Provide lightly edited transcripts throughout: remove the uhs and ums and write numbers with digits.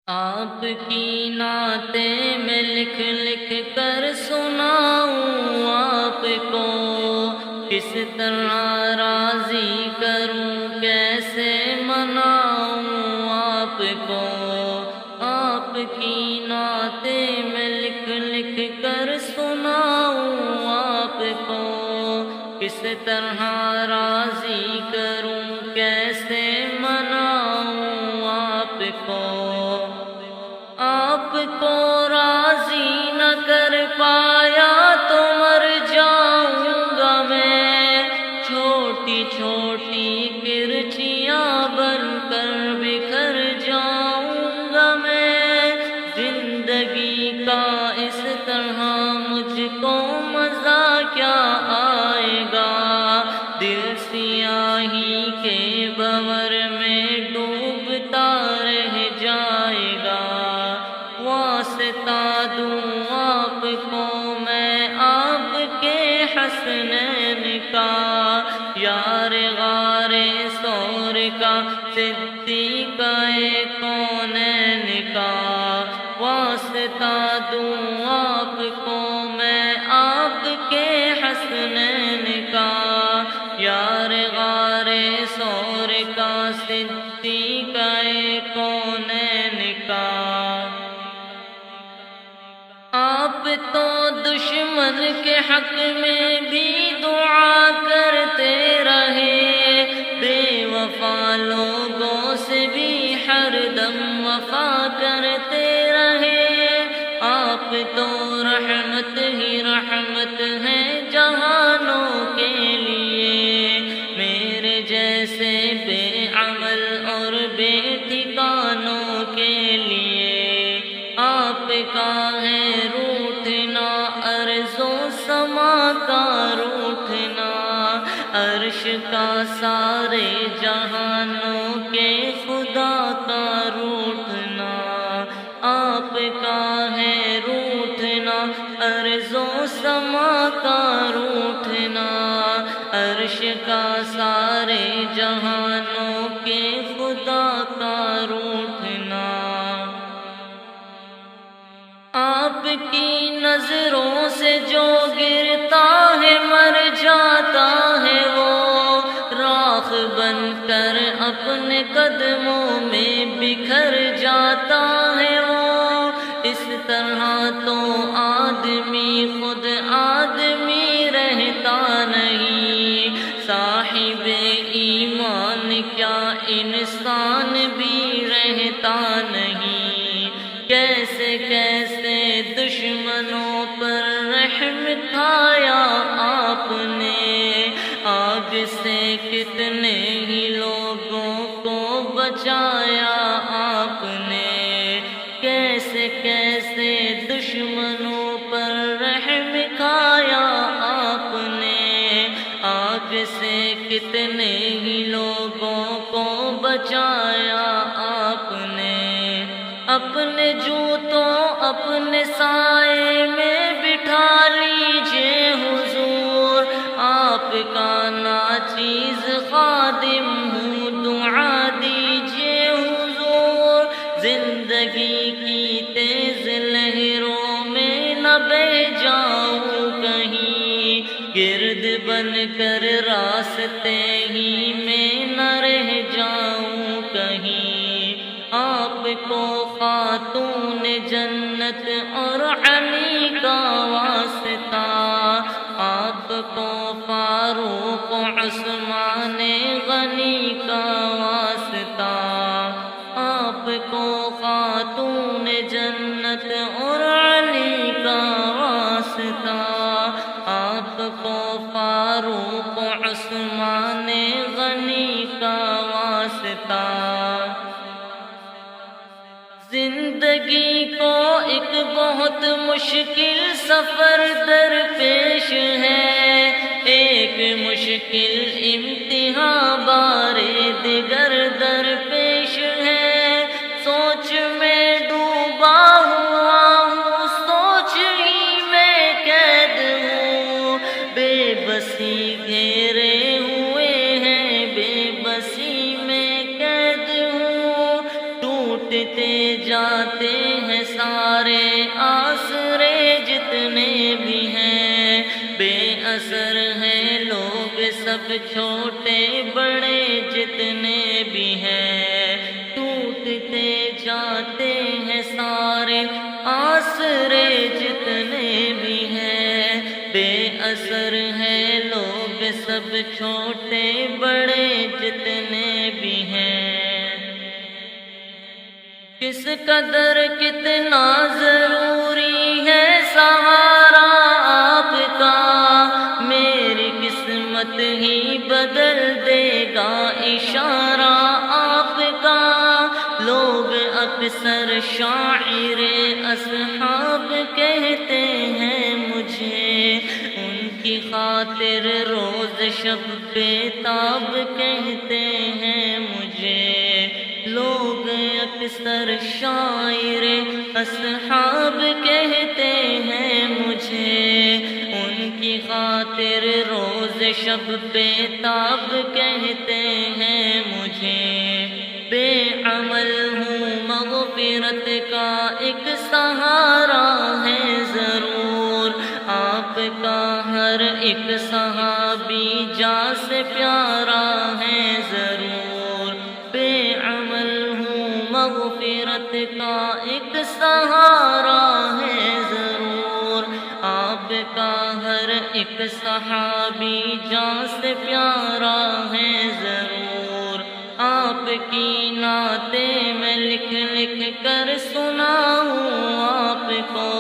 آپ کی نعتیں میں لکھ لکھ کر سناؤں آپ کو، کس طرح راضی کروں کیسے مناؤں آپ کو۔ آپ کی نعتیں میں لکھ لکھ کر سناؤں آپ کو، کس طرح راضی کروں کیسے مناؤں آپ کو۔ آپ کو راضی نہ کر پایا تو مر جاؤں گا میں، چھوٹی چھوٹی کرچیاں بن کر بکھر جاؤں گا میں۔ زندگی کا اس طرح مجھ کو مزہ کیا آئے گا، دل سیاہی کے بھنور میں ڈوبتا رہ جائے گا۔ واسطہ دوں آپ کو میں آپ کے حسنین کا، یار غار ثور کا، صدیق کونین کا۔ واسطہ دوں آپ کو میں آپ کے حسنین کا، یار غار ثور کا، صدیق کونین کا۔ آپ تو دشمن کے حق میں بھی دعا کرتے رہے، بے وفا لوگوں سے بھی ہر دم وفا کرتے رہے۔ آپ تو رحمت ہی رحمت ہیں جہانوں کے لیے، میرے جیسے بے عمل اور بے ٹھکانوں کے لیے۔ آپ کا ہے روٹھنا ارض و سما کا روٹھنا، عرش کا سارے جہانوں کے خدا کا روٹھنا۔ آپ کا ہے روٹھنا ارض و سما کا روٹھنا، عرش کا سارے جہانوں کے خدا کا روٹھنا۔ آپ کی نظروں سے جو گرتا ہے مر جاتا ہے وہ، راکھ بن کر اپنے قدموں میں بکھر جاتا ہے وہ۔ اس طرح تو آدمی خود آدمی رہتا نہیں، صاحب ایمان کیا انسان بھی رہتا نہیں۔ کیسے کیسے دشمنوں پر رحم کھایا آپ نے، آگ سے کتنے ہی لوگوں کو بچایا آپ نے۔ کیسے کیسے دشمنوں پر رحم کھایا آپ نے، آگ سے کتنے ہی لوگوں کو بچایا آپ نے۔ اپنے جوتوں اپنے سائے میں بٹھا لیجئے حضور، آپ کا ناچیز خادم ہوں دعا دیجئے حضور۔ زندگی کی تیز لہروں میں نہ بہہ جاؤں کہیں، گرد بن کر راستے ہی میں نہ رہ جاؤں کہیں۔ آپ کو خاتون جنت اور علی کا واسطہ، آپ کو فاروق عثمان غنی کا واسطہ، آپ کو خاتون جنت اور علی کا واسطہ، آپ کو فاروق عثمان غنی کا واسطہ۔ زندگی کو ایک بہت مشکل سفر درپیش ہے، ایک مشکل امتحان بارے دیگر درپیش ہے۔ سوچ میں ڈوبا ہوا ہوں، سوچ ہی میں قید ہوں، بے بسی گھیرے ہوئے ہیں، بے بسی میں قید ہوں۔ ٹوٹ ٹوٹتے جاتے ہیں سارے آسرے جتنے بھی ہیں، بے اثر ہیں لوگ سب چھوٹے بڑے جتنے بھی ہیں، ٹوٹتے جاتے ہیں سارے آسرے جتنے بھی ہیں، بے اثر ہیں لوگ سب چھوٹے بڑے جتنے بھی ہیں۔ کس قدر کتنا ضروری ہے سہارا آپ کا، میری قسمت ہی بدل دے گا اشارہ آپ کا۔ لوگ اکثر شاعر اصحاب کہتے ہیں مجھے، ان کی خاطر روز شب بیتاب کہتے ہیں مجھے۔ لوگ اکثر شاعر اصحاب کہتے ہیں مجھے، ان کی خاطر روز شب بیتاب کہتے ہیں مجھے۔ بے عمل ہوں مغفرت کا ایک سہارا ہے ضرور، آپ کا ہر ایک صحابی جان سے پیارا ہے ضرور۔ بے عمل ہوں مغفرت کا ایک سہارا ہے ضرور، آپ کا ہر ایک صحابی جان سے پیارا ہے ضرور۔ آپ کی نعتیں میں لکھ لکھ کر سناؤں آپ کو،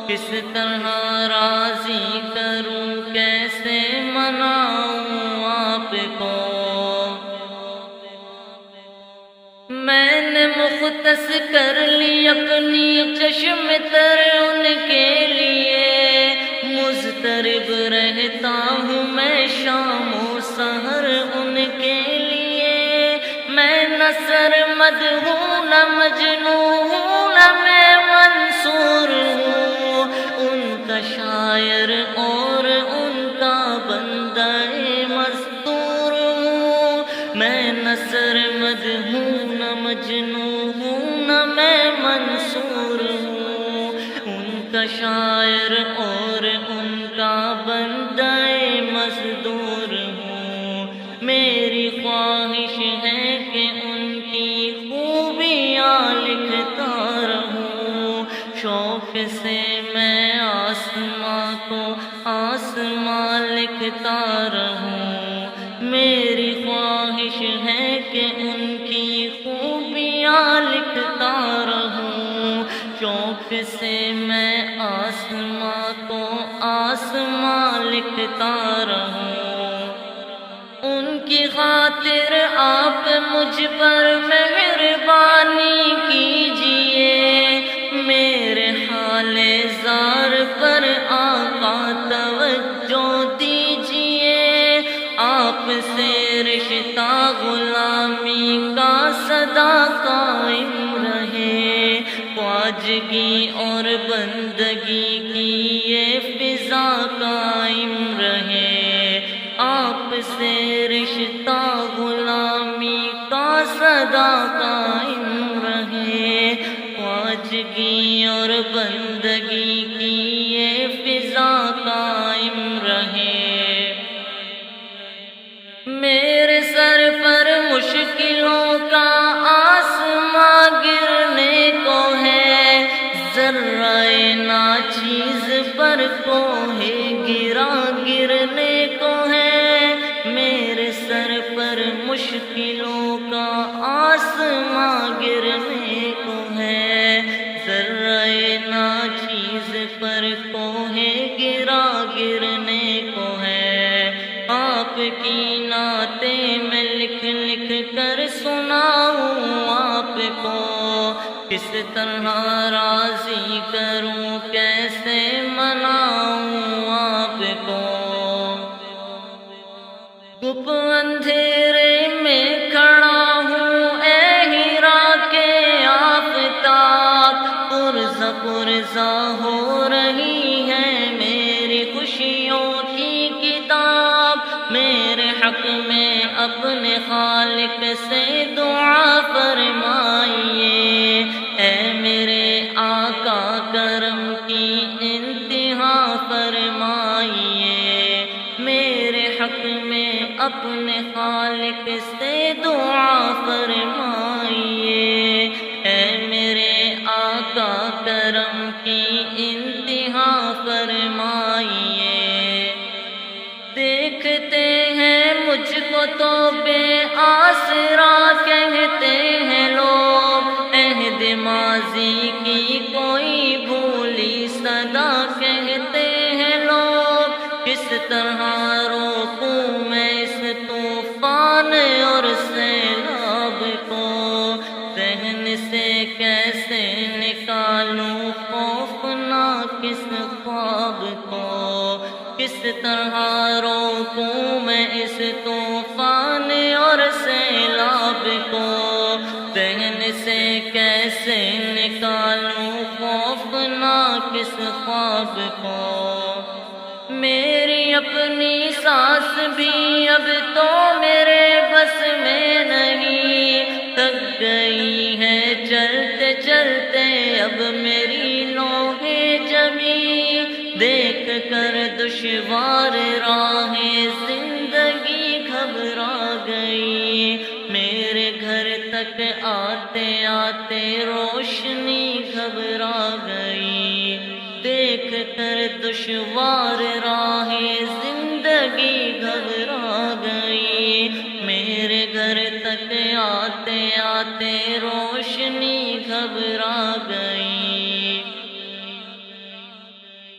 کس طرح راضی کروں کیسے مناؤں آپ کو۔ میں نے مختص کر لی اپنی چشم تر ان کے لیے، مضطرب رہتا ہوں میں شام و سحر ان کے لیے۔ میں نہ سرمد ہوں نہ مجنون ہوں نہ میں منصور ہوں، ان کا شاعر اور ان کا بندہ مستور ہوں۔ میں نہ سرمد ہوں نہ مجنون ہوں نہ میں منصور ہوں، ان کا شاعر اور ان کا بندہ مزدور ہوں۔ میری خواہش ہے کہ ان کی خوبیاں لکھتا رہوں، شوق سے میں آسماں کو آسماں لکھتا رہوں۔ میری خواہش ہے کہ ان کی خوبیاں لکھتا رہوں، شوق سے میں آسماں کو آسماں لکھتا رہوں۔ ان کی خاطر آپ مجھ پر مہربانی کیجئے، میرے حال زار پر آقا توجہ دیجئے۔ آپ سے رشتہ غلامی کا سدا قائم رہے، خواجگی اور بندگی کی یہ فضا قائم رہے۔ آپ سے رشتہ غلامی کا سدا قائم رہے، خواجگی اور بندگی کی یہ فضا قائم رہے۔ میرے سر پر مشکلوں کا آسماں گرنے کو ہے، ذرہ ناچیز پر کوہ گرا گرنے کو ہے۔ میرے سر پر مشکلوں کا آسماں گرنے کو ہے، ذرہ ناچیز پر کوہ گرا گرنے کو ہے۔ آپ کی نعتیں میں لکھ لکھ کر سناؤں آپ کو، کس طرح راضی کروں کیسے مناؤں آپ کو۔ گپ اندھیرے میں کھڑا ہوں اے ہیرا کے آفتاب، پرزہ پرزہ ہو رہی ہے میری خوشیوں کی کتاب۔ میرے حق میں اپنے خالق سے دعا فرمائیے، آسرا کہتے ہیں لوگ، عہد ماضی کی کوئی بھولی صدا کہتے ہیں لوگ، کس طرح روکوں میں اس طوفان اور سیلاب کو، ذہن سے کیسے نکالوں خوفناک اس خواب کو، کس طرح روکوں میں اس طوفان اور سیلاب کو، ذہن سے کیسے نکالوں خوفناک اس خواب کو، میری اپنی سانس بھی اب تو میرے بس میں نہیں، تھک گئی ہے چلتے چلتے اب میری لوہے جمی، دیکھ کر دشوار راہیں زندگی گھبرا گئی، میرے گھر تک آتے آتے روشنی گھبرا گئی، دیکھ کر دشوار راہیں زندگی گھبرا گئی، میرے گھر تک آتے آتے روشنی گھبرا گئی،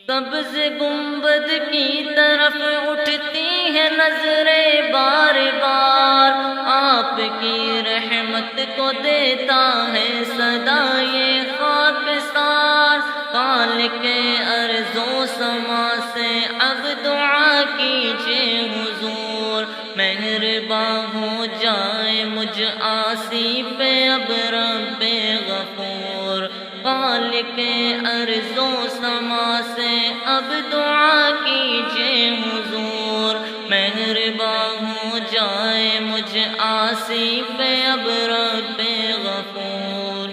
سبز گنبد کی طرف اٹھتی ہے نظریں بار بار، آپ کی رحمت کو دیتا ہے صدا یہ خاکسار، خالق ارض و سما سے اب دعا کیجئے حضور، مہرباں ہو جائے مجھ عاصی پہ اب رب غفور، خالق ارض و سما سے اب دعا کیجئے حضور، مہرباں ہو جائے مجھ عاصی پہ اب رب غفور،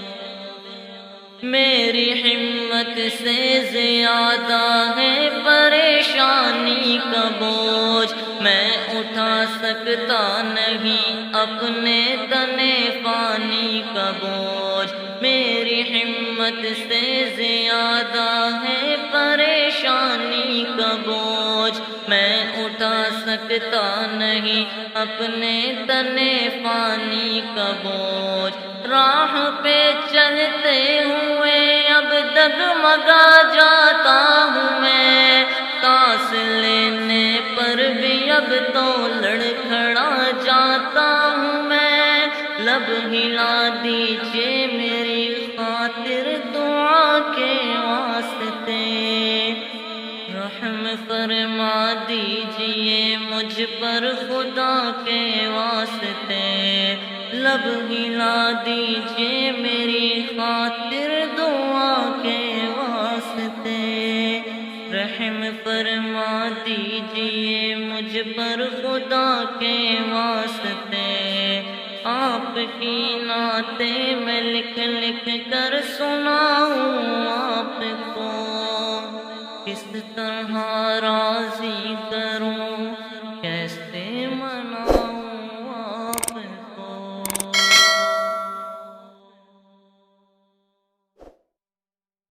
میری ہمت سے زیادہ ہے پریشانی کا بوجھ، میں اٹھا سکتا نہیں اپنے تنے پانی کا بوجھ، میری ہمت سے زیادہ ہے پریشانی کا بوجھ، میں اٹھا سکتا نہیں اپنے تنے پانی کا بوجھ، راہ پہ چلتے ہوئے اب ڈگمگا جاتا ہوں میں، سانس لینے پر بھی اب تو لڑکھڑا جاتا ہوں میں، لب ہلا دیجئے میری خاطر دعا کے واسطے، رحم فرما دیجئے مجھ پر خدا کے واسطے، لب ہلا دیجئے میری خاطر دعا کے واسطے، رحم فرما دیجئے مجھ پر خدا کے واسطے، آپ کی نعتیں میں لکھ لکھ کر سناؤں آپ کو، کس طرح راضی کروں